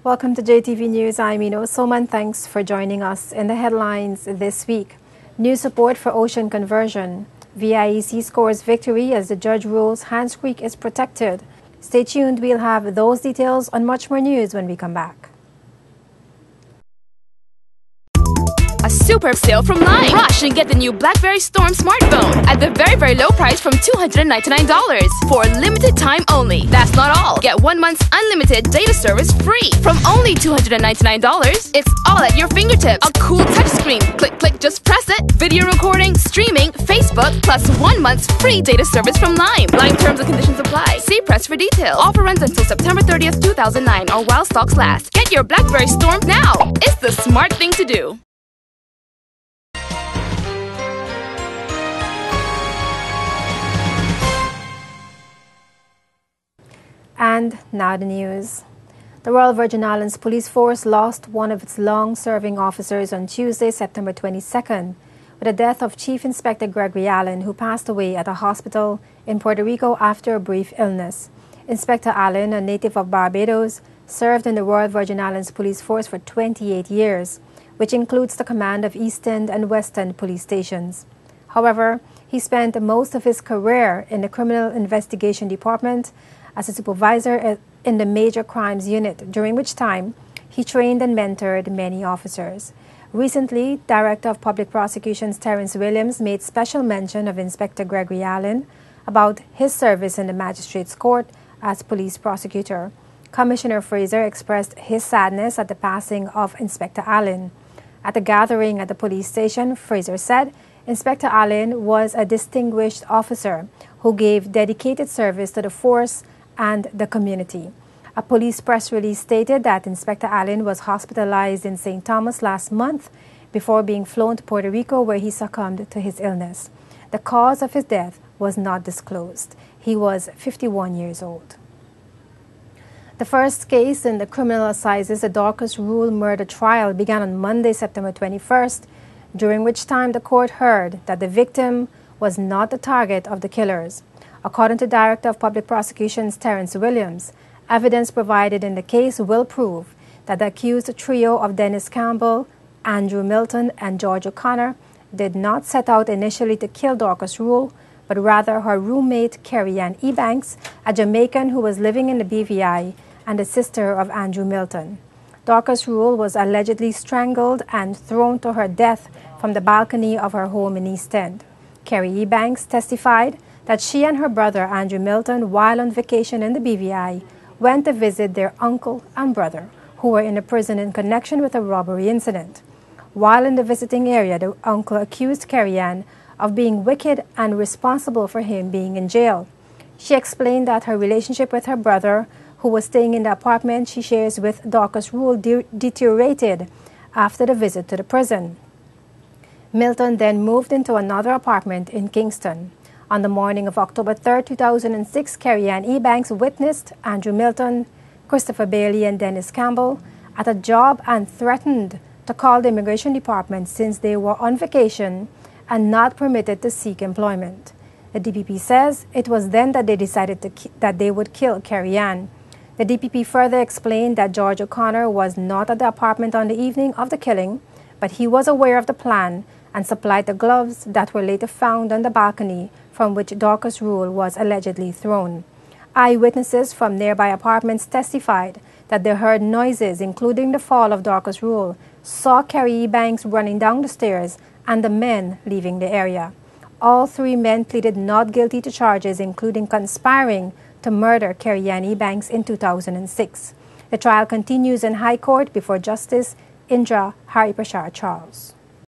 Welcome to JTV News. I'm Ino Soman. Thanks for joining us. In the headlines this week, new support for ocean conversion. VIEC scores victory as the judge rules Hans Creek is protected. Stay tuned. We'll have those details on much more news when we come back. A super sale from Lime. Rush and get the new BlackBerry Storm smartphone at the very low price from $299 for a limited time only. That's not all. Get 1 month's unlimited data service free from only $299. It's all at your fingertips. A cool touchscreen. Click, just press it. Video recording, streaming, Facebook, plus 1 month's free data service from Lime. Lime terms and conditions apply. See press for details. Offer runs until September 30th, 2009 or while stocks last. Get your BlackBerry Storm now. It's the smart thing to do. And now the news. The Royal Virgin Islands Police Force lost one of its long-serving officers on Tuesday, September 22nd, with the death of Chief Inspector Gregory Allen, who passed away at a hospital in Puerto Rico after a brief illness. Inspector Allen, a native of Barbados, served in the Royal Virgin Islands Police Force for 28 years, which includes the command of East End and West End police stations. However, he spent most of his career in the Criminal Investigation Department as a supervisor in the Major Crimes Unit, during which time he trained and mentored many officers. Recently, Director of Public Prosecutions Terence Williams made special mention of Inspector Gregory Allen about his service in the Magistrates Court as police prosecutor. Commissioner Fraser expressed his sadness at the passing of Inspector Allen. At a gathering at the police station, Fraser said Inspector Allen was a distinguished officer who gave dedicated service to the force and the community. A police press release stated that Inspector Allen was hospitalized in St. Thomas last month before being flown to Puerto Rico, where he succumbed to his illness. The cause of his death was not disclosed. He was 51 years old. The first case in the criminal assizes, the Dorcas Rule murder trial, began on Monday, September 21st, during which time the court heard that the victim was not the target of the killers. According to Director of Public Prosecutions Terence Williams, evidence provided in the case will prove that the accused trio of Dennis Campbell, Andrew Milton, and George O'Connor did not set out initially to kill Dorcas Rule, but rather her roommate Carrie Ann Ebanks, a Jamaican who was living in the BVI and the sister of Andrew Milton. Dorcas Rule was allegedly strangled and thrown to her death from the balcony of her home in East End. Carrie Ebanks testified that she and her brother Andrew Milton, while on vacation in the BVI, went to visit their uncle and brother, who were in a prison in connection with a robbery incident. While in the visiting area, the uncle accused Carrie Ann of being wicked and responsible for him being in jail. She explained that her relationship with her brother, who was staying in the apartment she shares with Dorcas Rule, deteriorated after the visit to the prison. Milton then moved into another apartment in Kingston. On the morning of October 3, 2006, Carrie Ann Ebanks witnessed Andrew Milton, Christopher Bailey, and Dennis Campbell at a job and threatened to call the immigration department since they were on vacation and not permitted to seek employment. The DPP says it was then that they decided that they would kill Carrie Ann. The DPP further explained that George O'Connor was not at the apartment on the evening of the killing, but he was aware of the plan and supplied the gloves that were later found on the balcony from which Dorcas Rule was allegedly thrown. Eyewitnesses from nearby apartments testified that they heard noises, including the fall of Dorcas Rule, saw Carrie Ebanks running down the stairs, and the men leaving the area. All three men pleaded not guilty to charges, including conspiring to murder Carrie Ann Ebanks in 2006. The trial continues in High Court before Justice Indra Haripashar Charles.